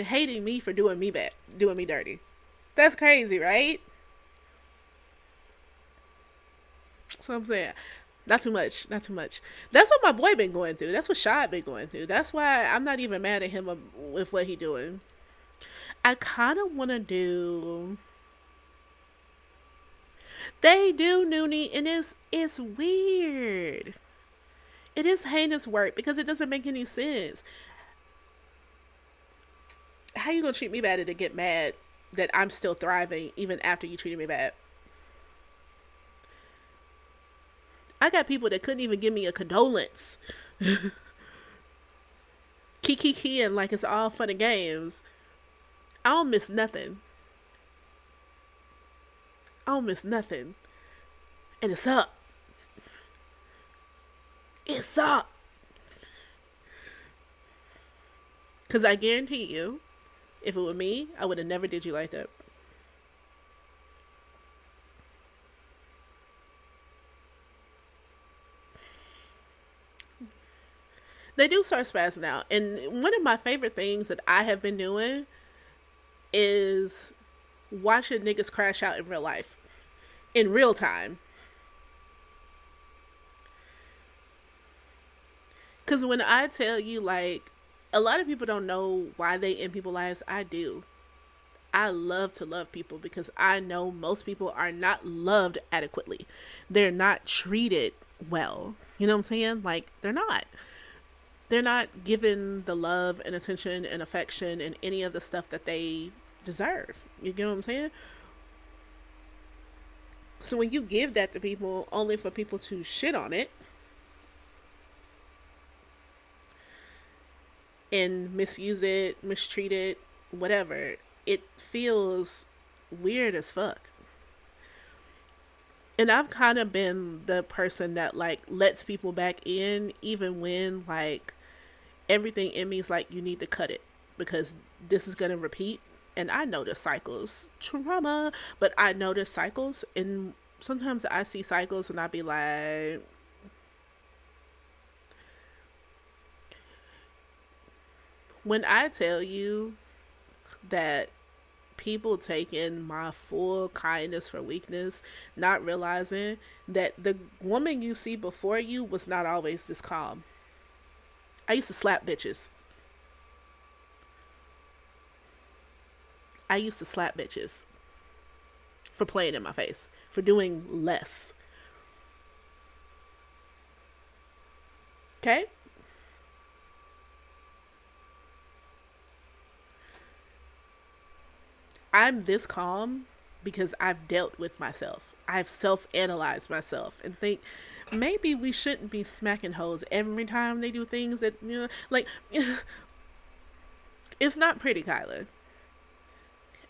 then hating me for doing me bad, doing me dirty. That's crazy, right? So I'm saying, not too much, not too much. That's what my boy been going through. That's what Shy been going through. That's why I'm not even mad at him with what he doing. I kind of want to do. They do Noonie, and it's weird. It is heinous work because it doesn't make any sense. How you gonna treat me bad and then get mad that I'm still thriving even after you treated me bad? I got people that couldn't even give me a condolence. Kiki and like it's all fun and games. I don't miss nothing. I don't miss nothing. And it's up. It's up. Cause I guarantee you, if it were me, I would have never did you like that. They do start spazzing out. And one of my favorite things that I have been doing is watching niggas crash out in real life. In real time. Cause when I tell you like a lot of people don't know why they in people's lives, I do. I love to love people because I know most people are not loved adequately. They're not treated well. You know what I'm saying? Like they're not. They're not given the love and attention and affection and any of the stuff that they deserve. You get what I'm saying? So when you give that to people only for people to shit on it and misuse it, mistreat it, whatever, it feels weird as fuck. And I've kind of been the person that like lets people back in even when like everything in me is like you need to cut it because this is going to repeat. And I notice cycles, trauma, but I notice cycles, and sometimes I see cycles and I be like, when I tell you that people taking my full kindness for weakness, not realizing that the woman you see before you was not always this calm. I used to slap bitches. I used to slap bitches for playing in my face, for doing less. Okay? I'm this calm because I've dealt with myself. I've self analyzed myself and think maybe we shouldn't be smacking hoes every time they do things that, you know, like, it's not pretty, Kyla.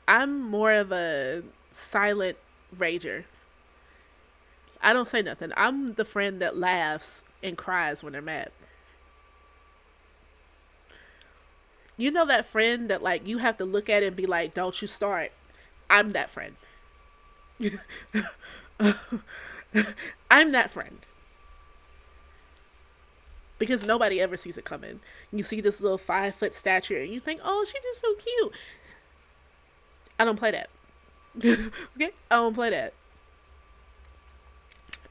I'm more of a silent rager. I don't say nothing. I'm the friend that laughs and cries when they're mad. You know that friend that like you have to look at it and be like, "Don't you start." I'm that friend. I'm that friend because nobody ever sees it coming. You see this little 5 foot stature and you think, "Oh, she's just so cute." I don't play that. Okay, I don't play that.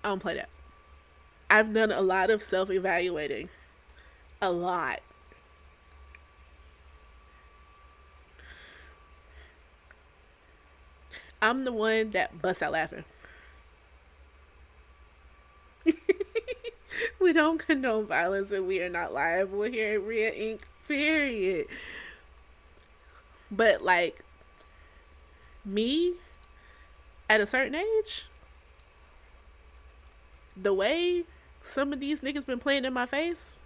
I don't play that. I've done a lot of self evaluating. A lot. I'm the one that busts out laughing. We don't condone violence and we are not liable here at Red Ink. Period. But like me at a certain age, the way some of these niggas been playing in my face,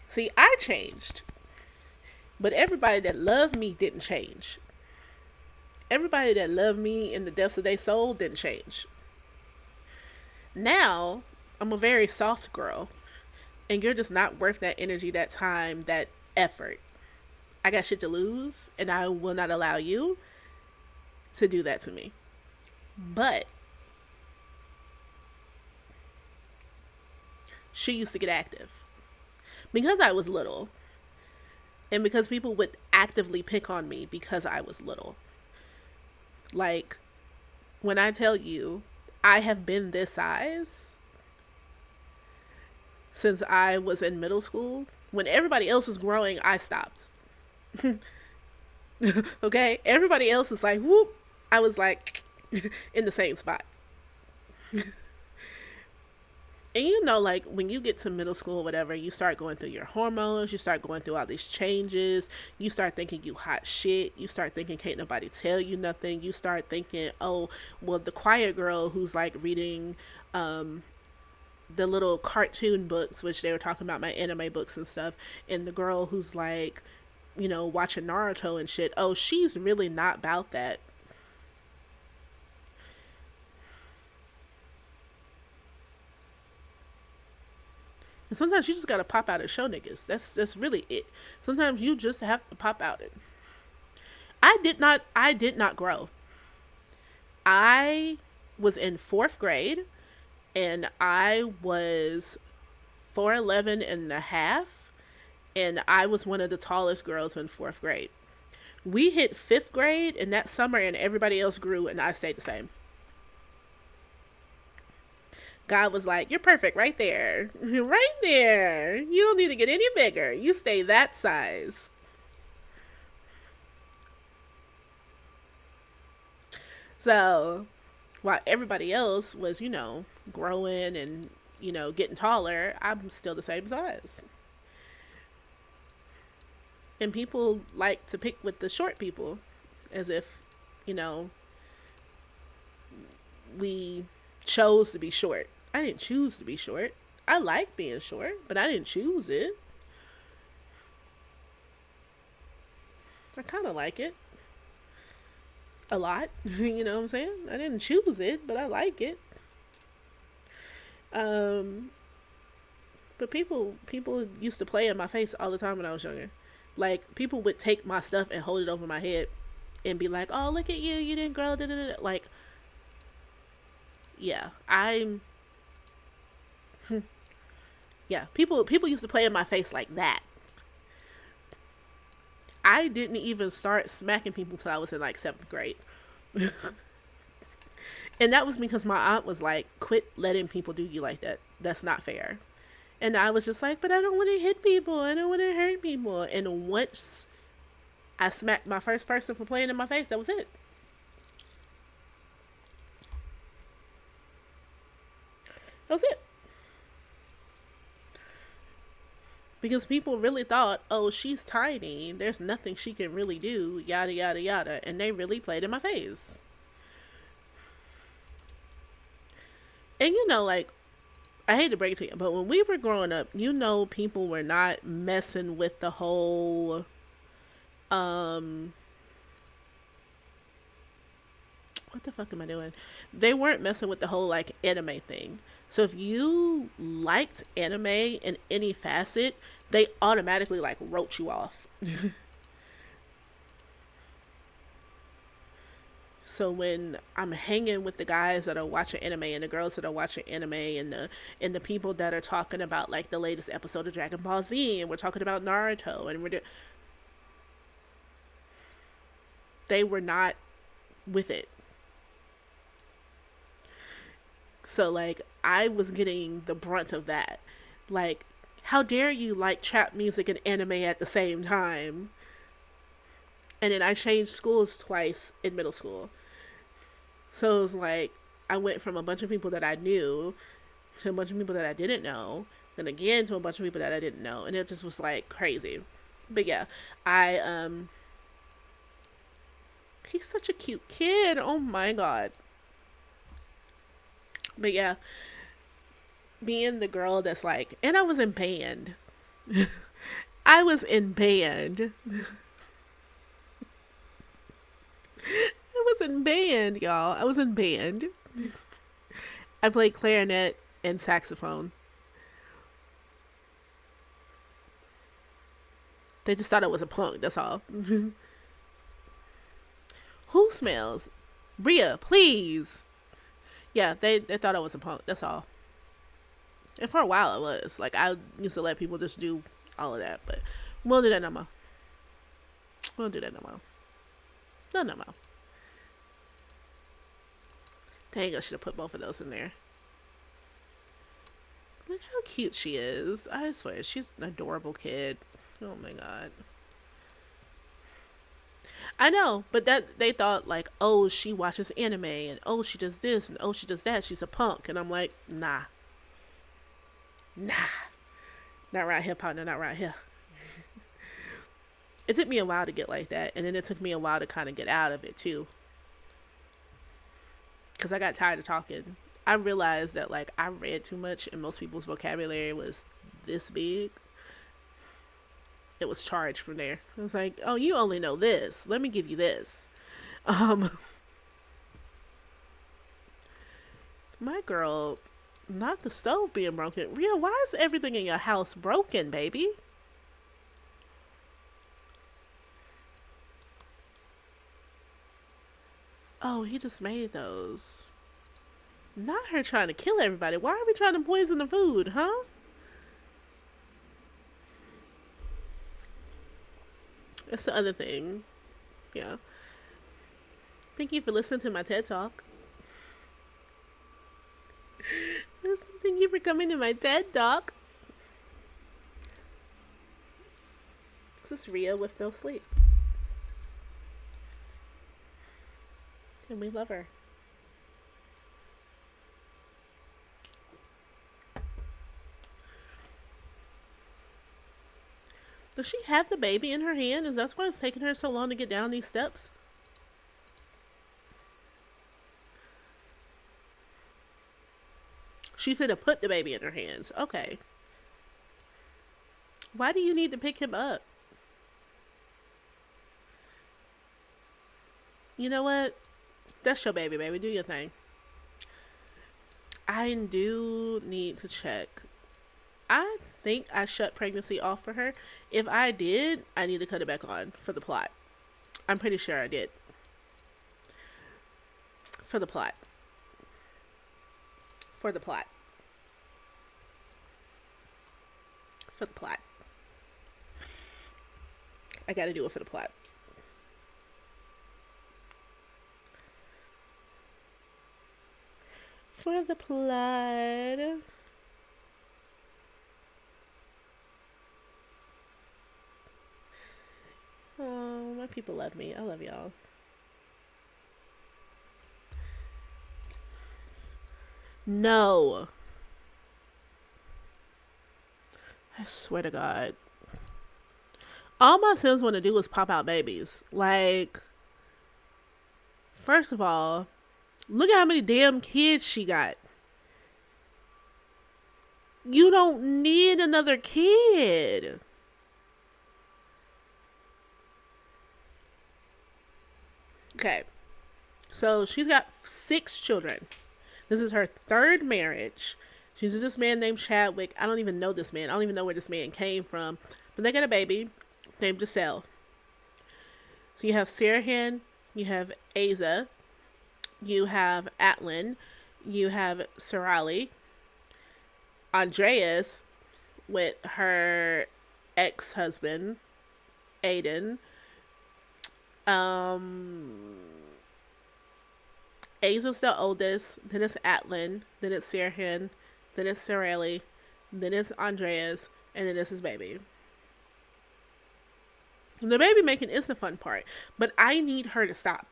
see, I changed. But everybody that loved me didn't change. Everybody that loved me in the depths of their soul didn't change. Now, I'm a very soft girl. And you're just not worth that energy, that time, that effort. I got shit to lose, and I will not allow you to do that to me. But she used to get active because I was little, and because people would actively pick on me because I was little. Like, when I tell you I have been this size since I was in middle school, when everybody else was growing, I stopped. Okay? Everybody else was like, whoop. I was like, in the same spot. And you know, like, when you get to middle school or whatever, you start going through your hormones, you start going through all these changes, you start thinking you hot shit, you start thinking can't nobody tell you nothing, you start thinking, oh, well, the quiet girl who's like reading the little cartoon books, which they were talking about my anime books and stuff, and the girl who's like, you know, watching Naruto and shit, oh, she's really not about that. And sometimes you just gotta pop out and show niggas. That's really it. Sometimes you just have to pop out it. I did not grow. I was in fourth grade and I was 4'11" and a half, and I was one of the tallest girls in fourth grade. We hit fifth grade in that summer and everybody else grew and I stayed the same. God was like, you're perfect right there. Right there. You don't need to get any bigger. You stay that size. So, while everybody else was, you know, growing and, you know, getting taller, I'm still the same size. And people like to pick with the short people as if, you know, we chose to be short. I didn't choose to be short. I like being short, but I didn't choose it. I kind of like it a lot. You know what I'm saying? I didn't choose it, but I like it. Um, but people used to play in my face all the time when I was younger. Like, people would take my stuff and hold it over my head and be like, "Oh, look at you! You didn't grow." Da, da, da. Like, yeah, yeah. People used to play in my face like that. I didn't even start smacking people till I was in like seventh grade. And that was because my aunt was like, quit letting people do you like that. That's not fair. And I was just like, but I don't want to hit people. I don't want to hurt people. And once I smacked my first person for playing in my face, that was it. That was it. Because people really thought, oh, she's tiny. There's nothing she can really do. Yada, yada, yada. And they really played in my face. And you know, like, I hate to break it to you, but when we were growing up, you know, people were not messing with the whole, um, what the fuck am I doing? They weren't messing with the whole, like, anime thing. So if you liked anime in any facet, they automatically, like, wrote you off. So when I'm hanging with the guys that are watching anime and the girls that are watching anime and the people that are talking about like the latest episode of Dragon Ball Z and we're talking about Naruto and they were not with it. So like I was getting the brunt of that. Like, how dare you like trap music and anime at the same time? And then I changed schools twice in middle school. So it was like I went from a bunch of people that I knew to a bunch of people that I didn't know, then again to a bunch of people that I didn't know, and it just was like crazy. But yeah, I he's such a cute kid. Oh my god. But yeah, being the girl that's like, and I was in band. I was in band. I was in band, y'all. I was in band. I played clarinet and saxophone. They just thought I was a punk, that's all. Who smells? Bria, please. Yeah, they thought I was a punk, that's all. And for a while, I was like, I used to let people just do all of that, but we won't do that no more. We won't do that no more. No, no more. Dang, I should have put both of those in there. Look how cute she is. I swear, she's an adorable kid. Oh my god. I know, but that they thought like, oh, she watches anime, and oh, she does this, and oh, she does that. She's a punk, and I'm like, nah, nah, not right here, partner, not right here. It took me a while to get like that, and then it took me a while to kind of get out of it too, because I got tired of talking. I realized that like I read too much, and most people's vocabulary was this big. It was charged from there. I was like, oh, you only know this. Let me give you this. Um, my girl, not the stove being broken. Rhea, why is everything in your house broken, baby? Oh, he just made those. Not her trying to kill everybody. Why are we trying to poison the food, huh? That's the other thing. Yeah. Thank you for listening to my TED Talk. Thank you for coming to my TED Talk. This is Rhea with no sleep. And we love her. Does she have the baby in her hand? Is that why it's taking her so long to get down these steps? She's gonna put the baby in her hands. Okay. Why do you need to pick him up? You know what? That's your baby, baby. Do your thing. I do need to check. I think I shut pregnancy off for her. If I did, I need to cut it back on for the plot. I'm pretty sure I did. For the plot. For the plot. For the plot. I gotta do it for the plot. For the plot. Oh, my people love me. I love y'all. No. I swear to God. All my Sims want to do is pop out babies. Like, first of all, look at how many damn kids she got. You don't need another kid. Okay. So she's got 6 children. This is her 3rd marriage. She's with this man named Chadwick. I don't even know this man. I don't even know where this man came from. But they got a baby named Giselle. So you have Sirhan, you have Asa, you have Atlin, you have Sarali, Andreas with her ex-husband, Aiden. Aza's the oldest, then it's Atlin, then it's Sirhan, then it's Sarali, then it's Andreas, and then it's his baby. The baby making is the fun part, but I need her to stop.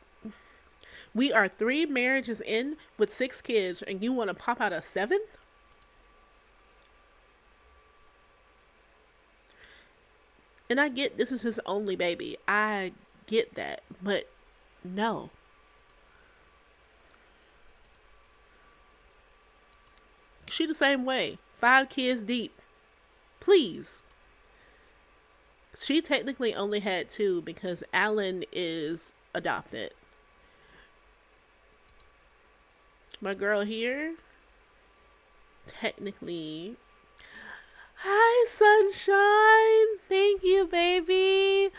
We are 3 marriages in with 6 kids, and you want to pop out a 7th? And I get this is his only baby. I get that, but no. She the same way. 5 kids deep. Please. She technically only had 2 because Alan is adopted. My girl here, technically. Hi, sunshine. Thank you, baby.